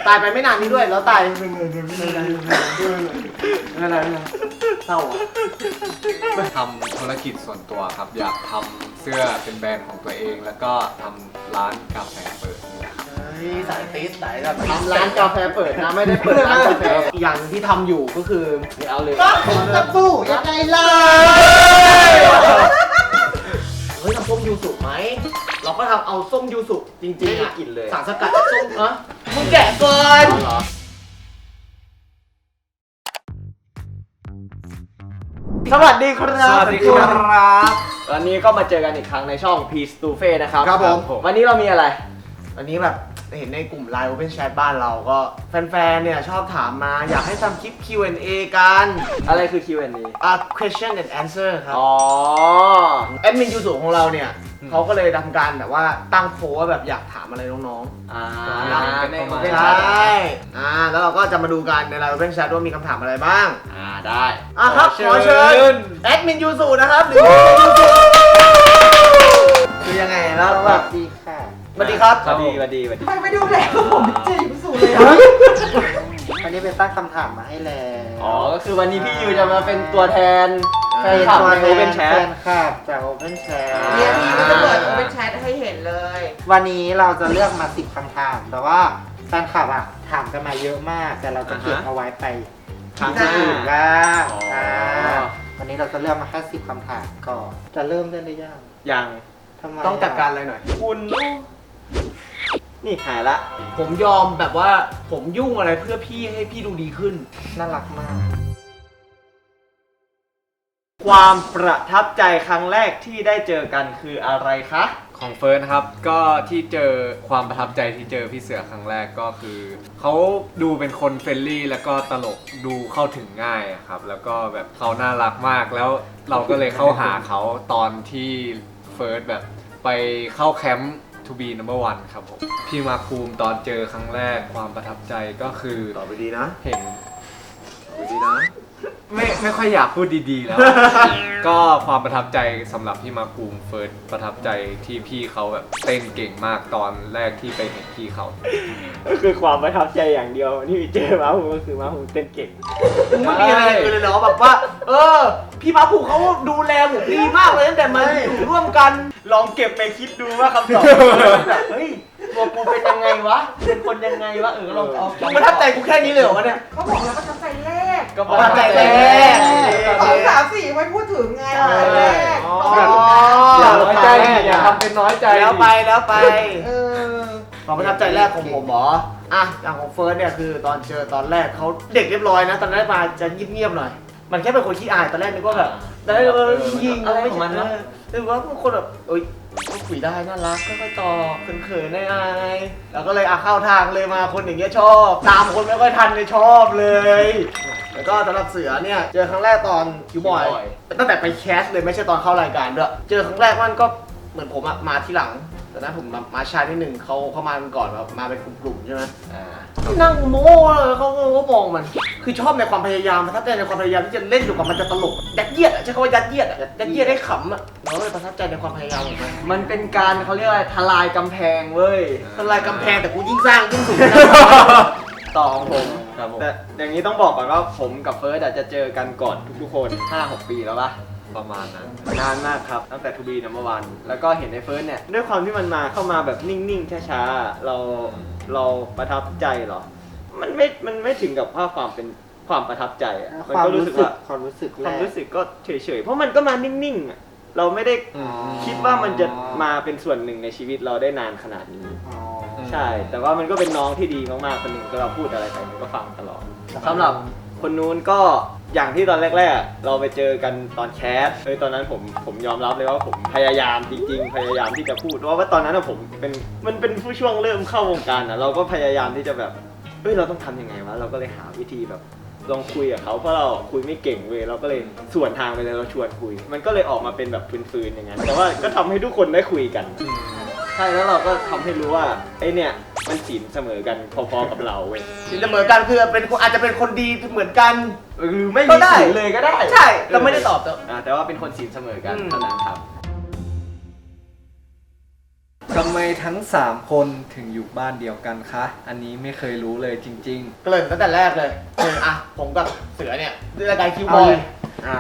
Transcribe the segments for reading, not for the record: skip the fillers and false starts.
ตายไปไม่นานนี้ด้วยแล้วตายไม่เศร้าทำธุรกิจส่วนตัวครับอยากทำเสื้อเป็นแบรนด์ของตัวเองแล้วก็ทำร้านกาแฟเปิดนี่แหละครับ สายติสสายแบบทำร้านกาแฟเปิดนะไม่ได้เปิดร้านกาแฟอีกอย่างที่ทำอยู่ก็คือเอาเลยก็ผมจะสู้ยังไงล่ะเฮ้ยทำส้มยูสุไหมเราก็ทำเอาส้มยูสุจริงๆอ่ะกินเลยสารสกัดจากส้มนะมึงแกะก่อนสวัสดีครับ สวัสดีครับ วันนี้ก็มาเจอกันอีกครั้งในช่อง Peace to Face นะครับ ครับผม วันนี้เรามีอะไรวันนี้แบบเห็นในกลุ่ม Line Open Chat บ้านเราก็แฟนๆเนี่ยชอบถามมาอยากให้ทำคลิป Q&A กันอะไรคือ Q&A question and answer ครับอ๋อแอดมินยูสุของเราเนี่ยเขาก็เลยทำการแบบว่าตั้งโพสว่าแบบอยากถามอะไรน้องๆใช่แล้วเราก็จะมาดูกันใน Line Open Chat ว่ามีคำถามอะไรบ้างได้ครับขอเชิญแอดมินยูสุนะครับหรือยูสุคือยังไงแล้วแบบดีค่ะสวัสดีครับสวัสดีทำไมไม่ดูแลผมจริงสูเลยอะวันนี้เป็นตั้งคำถามมาให้แล้ว อ๋อก็คือวันนี้พี่ยูจะมาเป็นตัวแทนแฟนคลับใน Open Chat แฟนคลับจาก Open Chat เนี่ยพี่ก็จะเปิดเป็นแชทให้เห็นเลย วันนี้เราจะเลือกมา10คำถามแต่ว่าแฟนคลับอ่ะถามกันมาเยอะมากแต่เราจะเก็บเอาไว้ไปถามคนอื่นบ้างวันนี้เราจะเลือกมาแค่10คำถามก่อนจะเริ่มได้หรือยังยังต้องจัดการอะไรหน่อยคุณนี่หายละผมยอมแบบว่าผมยุ่งอะไรเพื่อพี่ให้พี่ดูดีขึ้นน่ารักมากความประทับใจครั้งแรกที่ได้เจอกันคืออะไรคะของเฟิร์สครับก็ที่เจอความประทับใจที่เจอพี่เสือครั้งแรกก็คือเขาดูเป็นคนเฟรนลี่แล้วก็ตลกดูเข้าถึงง่ายครับแล้วก็แบบเขาน่ารักมากแล้วเราก็เลยเข้าหาเขาตอนที่เฟิร์สแบบไปเข้าแคมป์ To be number one ครับผมพี่มาคูมตอนเจอครั้งแรกความประทับใจก็คือตอบไปดีนะเห็นตอบไปดีนะไม่ค่อยอยากพูดดีๆแล้ว ก็ความประทับใจสำหรับพี่มาคูมเฟิร์สประทับใจที่พี่เขาแบบเต้นเก่งมากตอนแรกที่ไปเห็นพี่เขาก็คือความประทับใจอย่างเดียวที่เจอมาคูก็คือมาคูเต้นเก่งไม่มีอะไรอย่างอื่นเลยเหรอแบบว่าพี่มาคูเขาดูแลผมดีมากเลยตั้งแต่มาอยู่ร่วมกันลองเก็บไปคิดดูว่าคำตอบแบบเฮ้ยตัวกูเป็นยังไงวะเป็นคนยังไงวะลองเอาประทับใจกูแค่นี้เลยเหรอวะเนี่ยเขาบอกแล้วประทับใจแรกก็ประทับใจแรก2 3 4ไว้พูดถึงไงแรกอย่าน้อยใจอย่าทำเป็นน้อยใจแล้วไปความประทับใจแรกของผมหรออย่างของเฟิร์สเนี่ยคือตอนเจอตอนแรกเขาเด็กเรียบร้อยนะตอนแรกมาจะเงียบๆหน่อยมันแค่เป็นคนขี้อายตอนแรกนึกว่าแบบได้ยิงอะไรของมันนะนึกว่าเป็นคนแบบก็คุยได้น่ารักค่อยๆตอบเขินๆได้แล้วก็เลยเข้าทางเลยมาคนอย่างเงี้ยชอบตามคนไม่ค่อยทันเลยชอบเลยแล้วก็สำหรับเสือเนี่ยเจอครั้งแรกตอนคิวบอยตั้งแต่ไปแคสเลยไม่ใช่ตอนเข้ารายการด้วยเจอครั้งแรกมันก็เหมือนผมมาที่หลังแต่นั้นผมมาช้านิดหนึ่งเขามาก่อนแบบมาเป็นกลุ่มๆใช่ไหมนั่งโม้เลยเขาก็มองมันคือชอบในความพยายามประทับใจในความพยายามที่จะเล่นอยู่กับมันจะตลกยัดเยียดใช้คำว่ายัดเยียดให้ขำเราเลยประทับใจในความพยายามของมันเป็นการเขาเรียกว่าทลายกำแพงเว้ยทลายกำแพงแต่กูยิ่งสร้างยิ่งสูงต่อของผมแต่อย่างนี้ต้องบอกก่อนว่าผมกับเฟิร์สจะเจอกันก่อนทุกๆคน 5-6 ปีแล้วปะประมาณนั้นนานมากครับตั้งแต่ To be number one แล้วก็เห็นในเฟิร์สเนี่ยด้วยความที่มันมาเข้ามาแบบนิ่งๆช้าๆเราประทับใจเหรอมันไม่ถึงกับความเป็นความประทับใจอ่ะมันก็รู้สึกว่าความรู้สึกก็เฉยๆเพราะมันก็มานิ่งๆอ่ะเราไม่ได้คิดว่ามันจะมาเป็นส่วนหนึ่งในชีวิตเราได้นานขนาดนี้ใช่แต่ว่ามันก็เป็นน้องที่ดีมากๆคนหนึ่งก็เราพูดอะไรไปมันก็ฟังตลอดสำหรับคนนู้นก็อย่างที่ตอนแรกๆเราไปเจอกันตอนแคสตอนนั้นผมยอมรับเลยว่าผมพยายามจริงๆพยายามที่จะพูดเพราะว่าตอนนั้นผมมันเป็นผู้ช่วงเริ่มเข้าวงการนะเราก็พยายามที่จะแบบเราต้องทำยังไงวะเราก็เลยหาวิธีแบบลองคุยกับเขาเพราะเราคุยไม่เก่งเว้ยเราก็เลยส่วนทางไปเลยเราชวนคุยมันก็เลยออกมาเป็นแบบฟืนๆอย่างนั้นแต่ว่าก็ทำให้ทุกคนได้คุยกันใช่แล้วเราก็ทำให้รู้ว่าเนี่ยมันศีลเสมอกันพอๆกับเราเว้ยศีลเสมอกันคือเป็นอาจจะเป็นคนดีเหมือนกันไม่มีศีลเลยก็ได้ใช่เราไม่ได้ตอบแต่ว่าเป็นคนศีลเสมอกันเท่านั้นครับ ทำไมทั้ง 3 คนถึงอยู่บ้านเดียวกันคะ อันนี้ไม่เคยรู้เลยจริง ก็เลยตั้งแต่แรกเลยคืออ่ะผมกับเสือเนี่ยด้วยรายการคิวบอย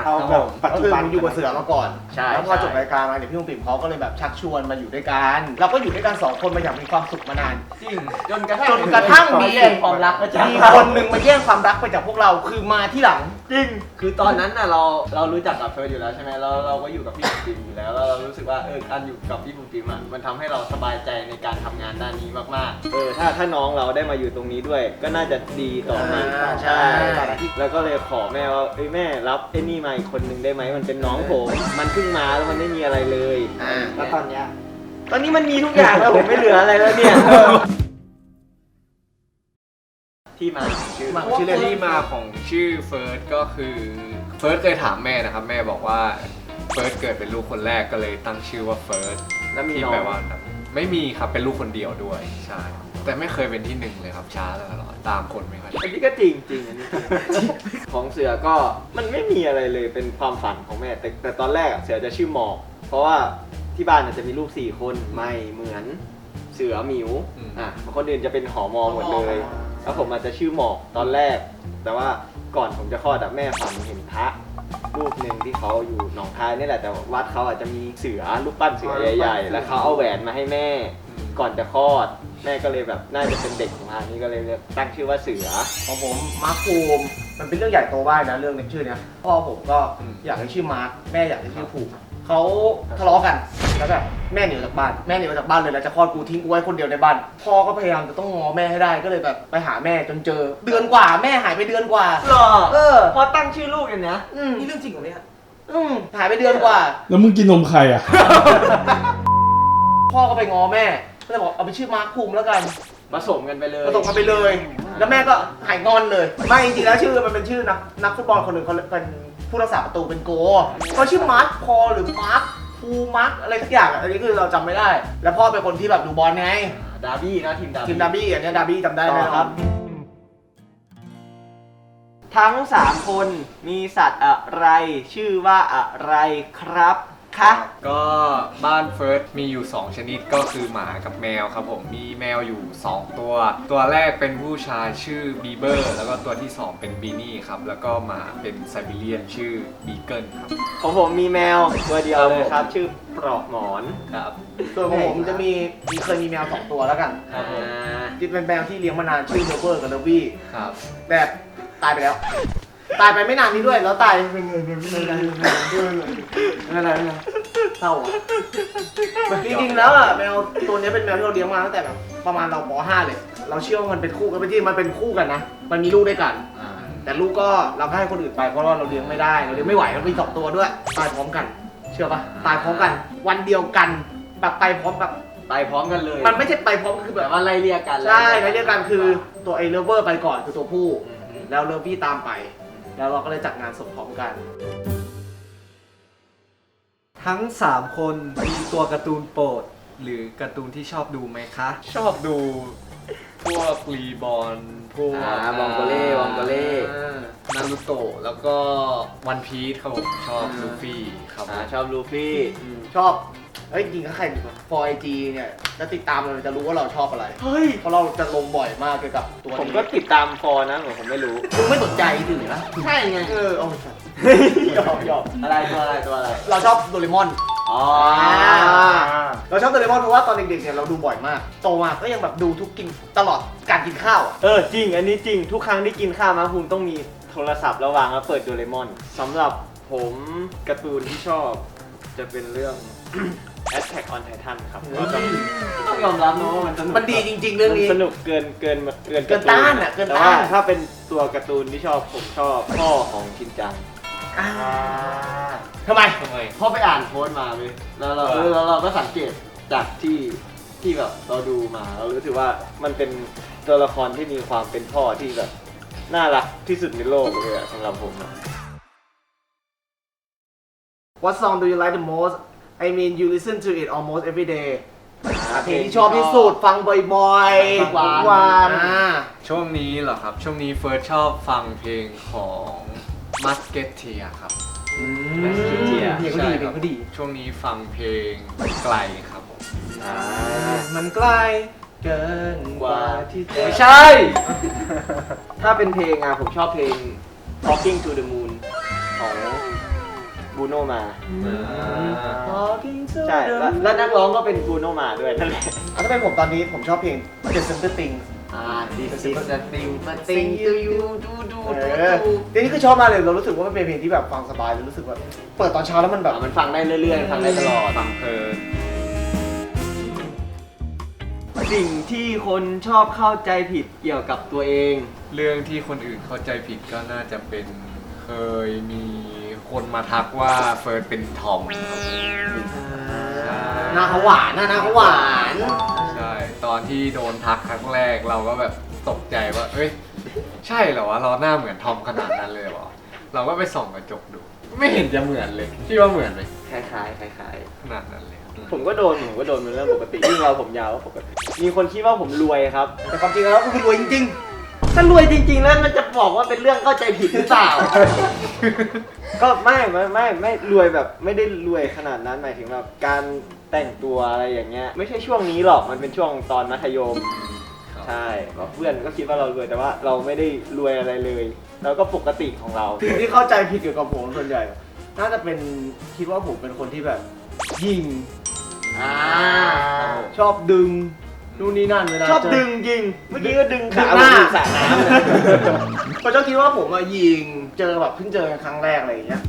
เอาแบบปัจ ก็ จุ คือ บัน อยู่กับเสือมาก่อน ใช่ แล้วพอ ใช่ จบรายการมาเนี่ยพี่ลุงปิ่มเขาก็เลยแบบชักชวนมาอยู่ด้วยกันเราก็อยู่ด้วยกัน2 คนมาอย่างมีความสุขมานาน จริงจนกระทั่ง จนกระทั่งมี ความรักก็จะ มีคนหนึ่งมาแย่งความรักไปจากพวกเราคือมาที่หลัง จริง คือตอนนั้นน่ะเรารู้จักกับเฟิร์สอยู่แล้วใช่ไหมเราก็อยู่กับพี่ปุ้มปิมอยู่แล้วแล้วเรารู้สึกว่าการอยู่กับพี่ปุ้มปิมอ่ะมันทำให้เราสบายใจในการทำงานด้านนี้มากๆถ้าน้องเราได้มาอยู่ตรงนี้ด้วย ก็น่าจะดีต่อมัน ใช่ แล้วก็เลยขอแม่ว่าแม่รับไอ้นี่มาอีกคนนึงได้ไหมมันเป็นน้องผมมันเพิ่งมาแล้วมันไม่มีอะไรเลย แล้วตอนเนี้ย ตอนนี้มันมีทุกอย่างแล้วผมไม่เหลืออะไรแล้วเนี่ยที่มาของชื่อ มาชื่อเล่น ๆ ที่มาของชื่อเฟิร์สก็คือเฟิร์สเคยถามแม่นะครับ แม่บอกว่าเฟิร์สเกิดเป็นลูกคนแรกก็เลยตั้งชื่อว่าเฟิร์ส แล้วมี ที่ น้อง แปลว่าครับไม่มีครับเป็นลูกคนเดียวด้วยใช่แต่ไม่เคยเป็นที่ 1เลยครับช้าตลอดตามคนไม่ค่อย อันนี้ก็จริงจริงอันนี้ของเสือก็มันไม่มีอะไรเลยเป็นความฝันของแม่แต่ตอนแรกอะเสือจะชื่อหมอก เพราะว่าที่บ้านจะมีลูก4 คนไม่เหมือนเสือหมิวคนอื่นจะเป็นหอมอหมดเลยแล้วผมอาจจะชื่อหมอกตอนแรก แต่ว่าก่อนผมจะคลอดแม่ฝันเห็นพระรูปหนึ่งที่เขาอยู่หนองคายนี่แหละแต่วัดเขาอาจจะมีเสือรูปปั้นเสือใหญ่ๆแล้วเขาเอาแหวนมาให้แม่ก่อนจะคลอด แม่ก็เลยแบบน่าจะเป็นเด็กของพานี้ก็เลยตั้งชื่อว่าเสือ ของผมมาร์คภูมิมันเป็นเรื่องใหญ่โตมากนะเรื่องในชื่อเนี้ยพ่อผมก็อยากให้ชื่อมาร์คแม่อยากให้ชื่อภูมิเขาทะเลาะกันแล้วแบบแม่หนีออกจากบ้านแม่หนีออกจากบ้านเลยแล้วจะคลอดกูทิ้งกูไว้คนเดียวในบ้านพ่อก็พยายามจะต้องง้อแม่ให้ได้ก็เลยแบบไปหาแม่จนเจอเดือนกว่าแม่หายไปเดือนกว่า หรอ พอ ตั้งชื่อลูกอย่างเนี้ย นี่เรื่องจริงเหรอเนี่ยหายไปเดือนกว่า แล้วมึงกินนมใครอ่ะ พ่อก็ไปง้อแม่ก็เลยบอกเอาไปชื่อมาร์คภูมิแล้วกัน ผสมกันไปเลย ผสมกันไปเลย แล้วแม่ก็หายงอนเลย ไม่จริงๆแล้วชื่อมันเป็นชื่อนักฟุตบอลคนหนึ่งเขาเป็นผู้รักษาประตูเป็นโกเขาชื่อมาร์คพอหรือมาร์คภูมาร์คอะไรสักอย่างอันนี้คือเราจำไม่ได้ แล้วพ่อเป็นคนที่แบบดูบอลไง ดาร์บี้นะทีม ทีมดาร์บี้อันเนี้ยดาร์บี้จำได้ไหม ต่อ ค ค รั รับ บ ทั้ง3 คนมีสัตว์อะไรชื่อว่าอะไรครับคะ ก็บ้านเฟิร์สมีอยู่ 2 ชนิดก็คือหมากับแมวครับผมมีแมวอยู่ 2 ตัว ตัวแรกเป็นผู้ชายชื่อบีเบอร์แล้วก็ตัวที่ 2 เป็นบีนี่ครับแล้วก็หมาเป็นไซบีเรียนชื่อบีเกิลครับ ของผมมีแมวตัวเดียวเลยครับ ชื่อปลอกหมอน ครับ ส่วนของผมจะเคยมีแมว2 ตัวแล้วกัน ครับผม ที่เป็นแมวที่เลี้ยงมานานชื่อเนเวอร์กับเนวี่ ครับ แบบตายไปแล้ว ตายไปไม่นานนี้ด้วยแล้วตายไม่เศร้าอ่ะจริงๆแล้วอ่ะแมวตัวนี้เป็นแมวที่เราเลี้ยงมาตั้งแต่แบบประมาณเราป .5 เลย เราเชื่อว่ามันเป็นคู่กันไม่จริงมันเป็นคู่กันนะมันมีลูกด้วยกัน แต่ลูกก็เราก็ให้คนอื่นไปเพราะว่าเราเลี้ยงไม่ได้เราเลี้ยงไม่ไหวเรามี2 ตัวด้วยตายพร้อมกัน เชื่อปะตายพร้อมกัน วันเดียวกันแบบไปพร้อมแบบ ไปพร้อมกันเลย มันไม่ใช่ไปพร้อมคือแบ แบบ บ ว่า ว่า ไล่เรียกกัน ใช่ในเรียกกันคือตัวไอเลเวอร์ไปก่อนคือตัวผู้ แล้วเลวี่ตามไป แล้วเราก็เลยจัดงานศพพร้อมกัน ทั้ง 3 คนมีตัวการ์ตูนโปรดหรือการ์ตูนที่ชอบดูไหมคะ ชอบดูพวกรีบอลพวก บองโกเล่นารูโตะแล้วก็วันพีซครับผมชอบลูฟี่ครับผม ชอบลูฟี่ ชอบจริงๆถ้าใครฟอร์ไอจีเนี่ยจะติดตามเราจะรู้ว่าเราชอบอะไร เฮ้ย เพราะเราจะลงบ่อยมากเกี่ยวกับตัวนี้ ผมก็ติดตามฟอร์นะผมไม่รู้ มึงไม่สนใจถือนะ ใช่ไง เอา หยอกอะไรตัวอะไร เราชอบโดเรมอน อ๋อ เราชอบโดเรมอนเพราะว่าตอนเด็กๆเนี่ยเราดูบ่อยมาก โตมาก็ยังแบบดูทุกกินตลอดการกินข้าวอะ จริงอันนี้จริงทุกครั้งที่กินข้าวมาภูมิต้องมีโทรศัพท์ระหว่างแล้วเปิดโดเรมอนสำหรับผมการ์ตูนที่ชอบจะเป็นเรื่อง Attack on Titan ครับก็ต้องยอมรับนะว่ามันสนุก มันดีจริงๆเรื่องนี้ มันสนุกเกิน เกินต้านอะเกิน แต่ ต้าน ว่าถ้าเป็นตัวการ์ตูนที่ชอบผมชอบพ่อของชินจัง ทำไม พ่อไปอ่านโพสต์มาเลยแล้วเราก็สังเกตจากที่แบบเราดูมาเรารู้สึกว่ามันเป็นตัวละครที่มีความเป็นพ่อที่แบบน่ารักที่สุดในโลกเลยอะสำหรับผมอะ What song do you like the most I mean you listen to it almost every day เพลงที่ชอบที่สุดฟังบ่อยๆ ทุกวัน ทุกวัน ช่วงนี้เหรอครับ ช่วงนี้เฟิร์สชอบฟังเพลงของมัสเกตเทียครับ Musketeer เพลงก็ดีเพลงก็ดี ช่วงนี้ฟังเพลงไกลครับผม มันใกล้เกินกว่าที่จะ ไม่ใช่ ถ้าเป็นเพลงผมชอบเพลง Talking to the Moon ของบูโนมา Talking to ใช่ the แล้วนักร้องก็เป็นบูโนมาด้วยนั่นแหละ ถ้าเป็นผมตอนนี้ผมชอบเพลง The Simple Things This is the thing but Thing thing to to you you เพลงนี้คือชอบมากเลยเรารู้สึกว่ามันเป็นเพลงที่แบบฟังสบายเลยรู้สึกว่าเปิดตอนเช้าแล้วมันแบบ มันฟังได้เรื่อยๆ ฟังได้ตลอด ฟังเพลิน สิ่งที่คนชอบเข้าใจผิดเกี่ยวกับตัวเอง เรื่องที่คนอื่นเข้าใจผิดก็น่าจะเป็นเคยมีคนมาทักว่าเฟิร์สเป็นทอมครับใช่ หน้าเขาหวานหน้าเขาหวาน ใช่ ตอนที่โดนทักครั้งแรกเราก็แบบตกใจว่าเฮ้ยใช่เหรอวะเราหน้าเหมือนทอมขนาดนั้นเลยเหรอเราก็ไปส่องกระจกดู ไม่เห็นจะเหมือนเลยพี่ว่าเหมือนไหม คล้ายๆคล้าย ขนาดนั้นเลย ๆผมก็โดนเป็นเรื่องปกติยิ่งเราผมยาวก็ปกติ มีคนคิดว่าผมรวยครับ แต่ความจริงแล้วก็คือรวยจริง ถ้ารวยจริง ๆ แล้วมันจะบอกว่าเป็นเรื่องเข้าใจผิดหรือเปล่า ก็ไม่รวยแบบไม่ได้รวยขนาดนั้นหมายถึงแบบการแต่งตัวอะไรอย่างเงี้ยไม่ใช่ช่วงนี้หรอกมันเป็นช่วงตอนมัธยม ใช่แบบเพื่อนก็คิดว่าเรารวยแต่ว่าเราไม่ได้รวยอะไรเลยเราก็ปกติของเรา ๆสิ่งที่เข้าใจผิดเกี่ยวกับผมส่วนใหญ่ น่าจะเป็นคิดว่าผมเป็นคนที่แบบยิงชอบดึงนู่นนี่นั่นเวลา ชอบ เจ ดึงยิงเมื่อกี้ก็ดึงขา ดึงหน้า ผมอยู่สระน้ำเลย เขาชอบคิดว่าผมอะยิงเจอแบบเพิ่งเจอกันครั้งแรกอะไรอย่างเงี้ย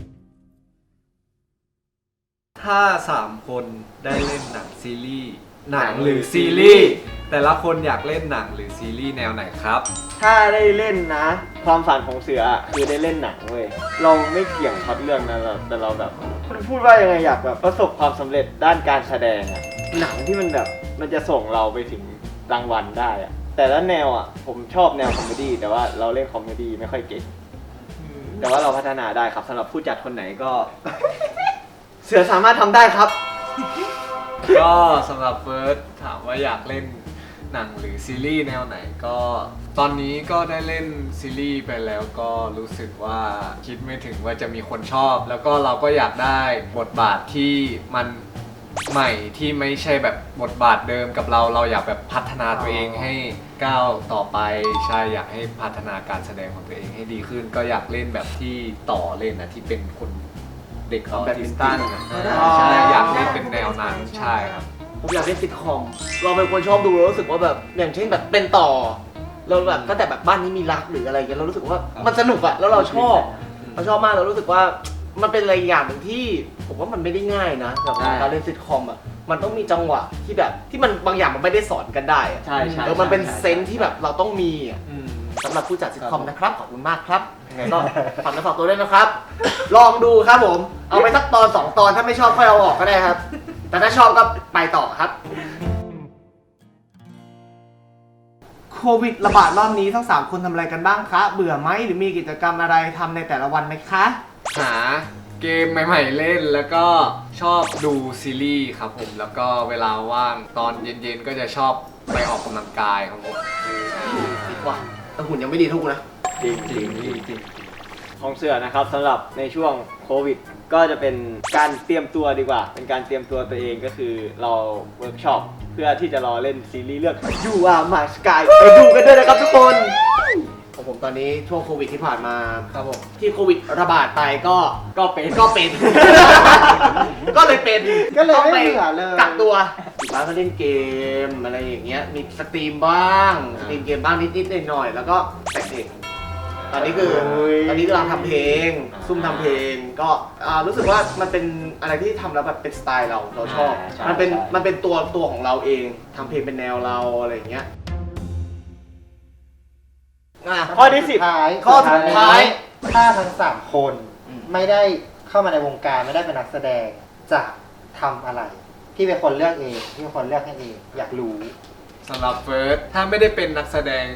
ถ้า3คนได้เล่นหนังซีรีส์หนังหรือซีรีส์แต่ละคนอยากเล่นหนังหรือซีรีส์แนวไหนครับ ถ้าได้เล่นนะ ความฝันของเสืออะคือได้เล่นหนังเว้ยเราไม่เกี่ยงพล็อตเรื่องนะแต่เราแบบพูดว่ายังไงอยากแบบประสบความสำเร็จด้านการแสดงอะหนังที่มันแบบมันจะส่งเราไปถึงรางวัลได้อะแต่ละแนวอะผมชอบแนวคอมเมดี้แต่ว่าเราเล่นคอมเมดี้ไม่ค่อยเก่งแต่ว่าเราพัฒนาได้ครับสำหรับผู้จัดคนไหนก็ เสือสามารถทำได้ครับ ก็สำหรับเฟิร์สถามว่าอยากเล่นหนังหรือซีรีส์แนวไหนก็ตอนนี้ก็ได้เล่นซีรีส์ไปแล้วก็รู้สึกว่าคิดไม่ถึงว่าจะมีคนชอบ แล้วก็เราก็อยากได้บทบาทที่มันใหม่ที่ไม่ใช่แบบบทบาทเดิมกับเราอยากแบบพัฒนาตัวเองให้ก้าวต่อไปใช่อยากให้พัฒนาการแสดงของตัวเองให้ดีขึ้น ก็อยากเล่นแบบที่ต่อเล่นนะที่เป็นคนเด็กออทิสติกใช่อยากเล่นเป็นแนวนั้นใช่ครับ ผมอยากเล่นซิทคอมเราเป็นคนชอบดูเรารู้สึกว่าแบบอย่างเช่นแบบเป็นต่อเราแบบตั้งแต่แบบบ้านนี้มีรักหรืออะไรอย่างเงี้ยเรารู้สึกว่ามันสนุกอะแล้วเราชอบมากเรารู้สึกว่ามันเป็นอะไรอย่างหนึ่งที่ผมว่ามันไม่ได้ง่ายนะสำหรับการเล่นซิทคอมอะมันต้องมีจังหวะที่แบบที่มันบางอย่างมันไม่ได้สอนกันได้อะ ใช่ใช่ มันเป็นเซนส์ที่แบบเราต้องมีอะสำหรับผู้จัดซิทคอมนะครับขอบคุณมากครับยังไงก็ฝากฝากตัวด้วยนะครับ ลองดูครับผมเอาไปสักตอน2 ตอนถ้าไม่ชอบค่อยเอาออกก็ได้ครับ แต่ถ้าชอบก็ไปต่อครับ โควิดระบาดรอบนี้ทั้ง3คนทำอะไรกันบ้างคะเบื่อไหมหรือมีกิจกรรมอะไรทำในแต่ละวันไหมคะ หาเกมใหม่ๆเล่นแล้วก็ชอบดูซีรีส์ครับผมแล้วก็เวลาว่างตอนเย็นๆก็จะชอบไปออกกำลังกายครับผม ดีกว่าแต่หุ่นยังไม่ดีเท่ากูนะ จริงจริงจริงของเสือนะครับสำหรับในช่วงโควิด ก็จะเป็นการเตรียมตัวดีกว่า เป็นการเตรียมตัวตัวเองก็คือเราเวิร์กช็อปเพื่อที่จะรอเล่นซีรีส์เรื่อง You Are My Sky ไปดูกันด้วยนะครับทุกคน ของผมตอนนี้ช่วงโควิดที่ผ่านมา ครับผม ที่โควิดระบาดไปก็ เป็น ก็เลยเป็น ก็เลย ต้อง ไม่ ไป เบื่อเลย กักตัวอยู่บ้านก็เล่นเกมอะไรอย่างเงี้ยมีสตรีมบ้างสตรีมเกมบ้างนิดๆหน่อยๆแล้วก็แต่งเพลงตอนนี้คือตอนนี้กำลังทำเพลงซุ่มทำเพลงก็รู้สึกว่ามันเป็นอะไรที่ทำแล้วแบบเป็นสไตล์เราชอบ ใช่ มันเป็นตัวของเราเองทำเพลงเป็นแนวเราอะไรอย่างเงี้ย ข้อที่10 ข้อสุดท้าย ถ้าทั้ง3คน อืม ไม่ได้เข้ามาในวงการไม่ได้เป็นนักแสดงจะทำอะไรพี่เป็นคนเลือกเองพี่เป็นคนเลือกให้เองอยากรู้ สำหรับเฟิร์สถ้าไม่ได้เป็นนักแสดง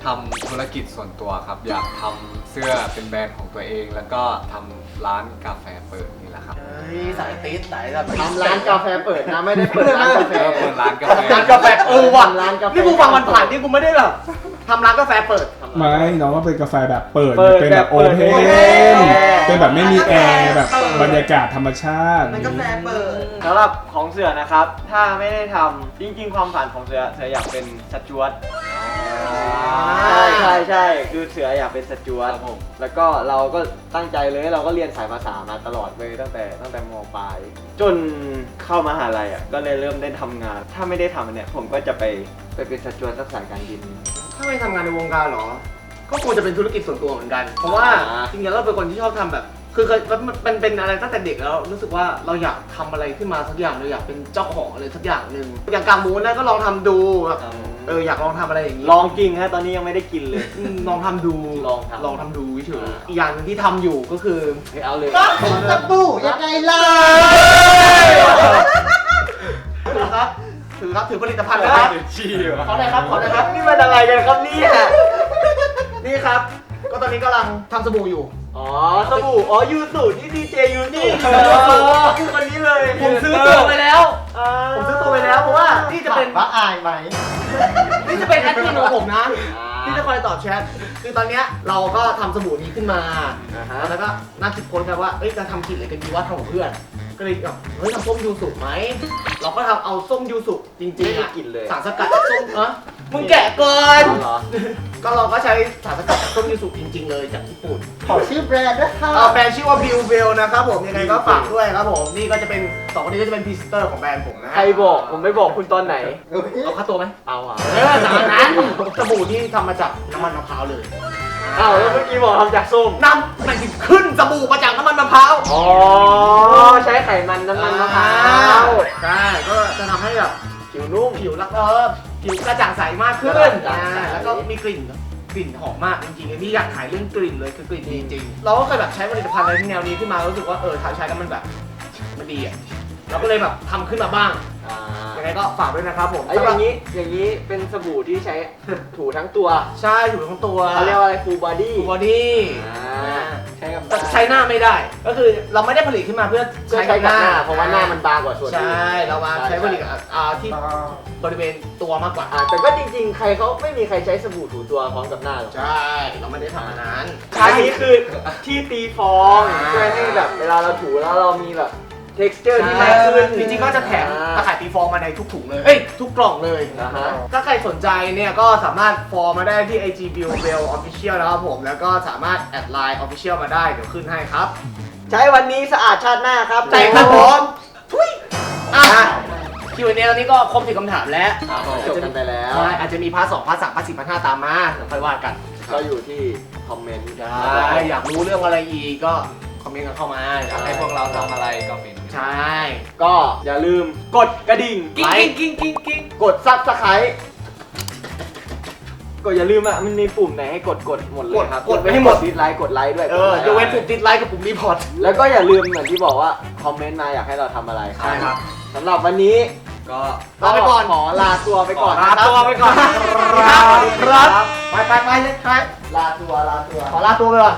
ทำธุรกิจส่วนตัวครับ อยากทำเสื้อเป็นแบรนด์ของตัวเอง แล้วก็ทำร้านกาแฟเปิดนี่แหละครับ เฮ้ยสายติดสายแบบ ทำร้านกาแฟเปิดนะไม่ได้เปิดร้านกาแฟ เปิดร้านกาแฟ ร้านกาแฟว่ะ ร้านกาแฟ นี่กูฟังมันผ่านที่กูไม่ได้แบบ ทำร้านกาแฟเปิด ไม่น้องว่าเป็นกาแฟแบบเปิด เปิด เป็น แบ แบบ บโอ เปิด เพ โอเพ น น เป็นแบบไม่มีแอร์แบบบรรยากาศธรรมชาติ มันกาแฟเปิด สำหรับของเสือนะครับ ถ้าไม่ได้ทำจริงๆความฝันของเสืออยากเป็นสจ๊วตใช่คือเสืออยากเป็นสจ๊วตแล้วก็เราก็ตั้งใจเลยเราก็เรียนสายภาษามาตลอดเลยตั้งแต่มปลายจนเข้ามหาลัยอ่ะก็เลยเริ่มได้ทำงาน ถ้าไม่ได้ทำเนี่ยผมก็จะไปเป็นสจ๊วตสักสายการบิน ถ้าไม่ทำงานในวงการเหรอ ก็คงจะเป็นธุรกิจส่วนตัวเหมือนกัน เพราะว่า อ่า จริงๆเราเป็นคนที่ชอบทำแบบ คือเคยมันเป็นอะไรตั้งแต่เด็กแล้วรู้สึกว่าเราอยากทำอะไรขึ้นมาสักอย่างเราอยากเป็นเจ้าของอะไรสักอย่างหนึ่งอย่างกางหมูนะก็ลองทำดูแบบอยากลองทำอะไรอย่างนี้ ลองกินฮะตอนนี้ยังไม่ได้กินเลย ลองทำดู ลองทำ ดูเฉยๆอีกอย่างหนึงที่ทำอยู่ก็คือ เอาเลย ก็เป็นสบู่ยังไงล่ะ ถือผลิตภัณฑ์นะครับขอหน่อยครับ นี่มันอะไรกันครับเนี่ย นี่ครับ ก็ตอนนี้กำลังทำสบู่อยู่ อ๋อสบู่อ๋อยูสุนี่ดีเจยูสุคือคนนี้เลย ผมซื้อตัวไปแล้ว อ่า ผมซื้อตัวไปแล้วเพราะว่านี่จะเป็น ว่าอายไหม นี่จะเป็นแอดมินของผมนะ ที่จะคอยตอบแชท คือตอนเนี้ยเราก็ทำสบู่นี้ขึ้นมา แล้วก็น่าคิดค้นกันว่า เอ้ยจะทำกลิ่นอะไรกันดีว่าทำกับเพื่อน ก็เลยแบบเฮ้ยทำส้มยูสุไหม เราก็ทำเอาส้มยูสุจริงๆ ไม่ อะ ได้กลิ่นเลย สารสกัดจากส้มมึงแกะก่อน เหรอ ก็เราก็ใช้สารสกัดจากส้มยูสุจริง ๆ เลยจากญี่ปุ่น ขอชื่อแบรนด์ด้วยค่ะ แบรนด์ชื่อว่า Bill Bell นะครับผมยังไงก็ฝากด้วยครับผม นี่ก็จะเป็นสองคนนี้ก็จะเป็นพรีเซนเตอร์ของแบรนด์ผมนะ ใครบอกผมไม่บอกคุณตอนไหน เอาค่าตัวไหม เอาอ่ะ ตามนั้นสบู่ที่ทำมาจากน้ำมันมะพร้าวเลย อ้าวแล้วเมื่อกี้บอกทำจากส้ม น้ำมันขึ้นสบู่มาจากน้ำมันมะพร้าว อ๋อใช้ไขมันน้ำมันมะพร้าว ใช่ก็จะทำให้แบบ ผิวนุ่ม ผิวรักผิวกระจ่างใสมากขึ้น กระจ่างใส แล้วก็มีกลิ่นหอมมากจริงๆอันนี้อยากขายเรื่องกลิ่นเลยคือกลิ่นดีจริงๆเราก็เคยแบบใช้ผลิตภัณฑ์อะไรที่แนวนี้ขึ้นมารู้สึกว่าใช้แล้วมันแบบมันดีอ่ะเราก็เลยแบบทำขึ้นมาบ้าง อ่า ยังไงก็ฝากด้วยนะครับผม ไอ้อย่างนี้เป็นสบู่ที่ใช้ถูทั้งตัว ใช่ถูทั้งตัว เขาเรียกว่าอะไรฟูลบอดี้ ฟูบอดี้ ใช้กับ แต่ใช้หน้าไม่ได้ ก็คือเราไม่ได้ผลิตขึ้นมาเพื่อ ใช้ ใช้ กั กั บบ ห ห น้า น้า เพราะว่าหน้ามันบางกว่าส่วน ใช่ อื่น เรามาใช้ผลิตกับที่บริเวณตัวมากกว่า แต่ก็จริงๆ ใครเขาไม่มีใครใช้สบู่ถูตัวพร้อมกับหน้าหรอก ใช่ เราไม่ได้ทำอันนั้น อันนี้คือที่ตีฟองช่วยให้แบบเวลาเราถูแล้วเรามีแบบ texture ที่มากขึ้น จริงๆก็จะแถมตะข่ายตีฟองมาในทุกถุงเลย เอ้ย ทุกกล่องเลย นะฮะ ถ้าใครสนใจเนี่ยก็สามารถฟอร์มาได้ที่ IG Bill Bell Official นะครับผม แล้วก็สามารถแอดไลน์ Official มาได้ เดี๋ยวขึ้นให้ครับ ใช้วันนี้สะอาดชาติหน้าครับ ใจครับผมทุยQ&A ตอนนี้ก็ครบ10คำถามแล้ว จบกันไปแล้ว ใช่อาจจะมีพาร์ท2พาร์ท3พาร์ท4พาร์ท5ตามมาเดี๋ยวค่อยว่ากัน ก็อยู่ที่คอมเมนต์ อยากรู้เรื่องอะไรอีกก็คอมเมนต์กันเข้ามา อยากให้พวกเราทำอะไรก็เมนต์ ใช่ ก็อย่าลืมกดกระดิ่ง กิ๊ง ไล กิ๊ง ค์ กิ๊งกิ๊งกิ๊ง กดซับสไครต์ก็อย่าลืมอ่ะมันมีปุ่มไหนให้กดหมดเลยครับกดไว้ให้หมดดิสไลค์กดไลค์ด้วย ยกเว้นปุ่มติดไลค์กับปุ่มรีพอร์ต แล้วก็อย่าลืมเหมือนที่บอกว่าคอมเมนต์มาอยากให้เราทำอะไร ใช่ครับ สำหรับวันนี้ ก็ ลาไปก่อน ขอลาตัวไปก่อน ลาตัวไปก่อน ครับ ไปเลยไป ลาตัว ขอลาตัวไปก่อน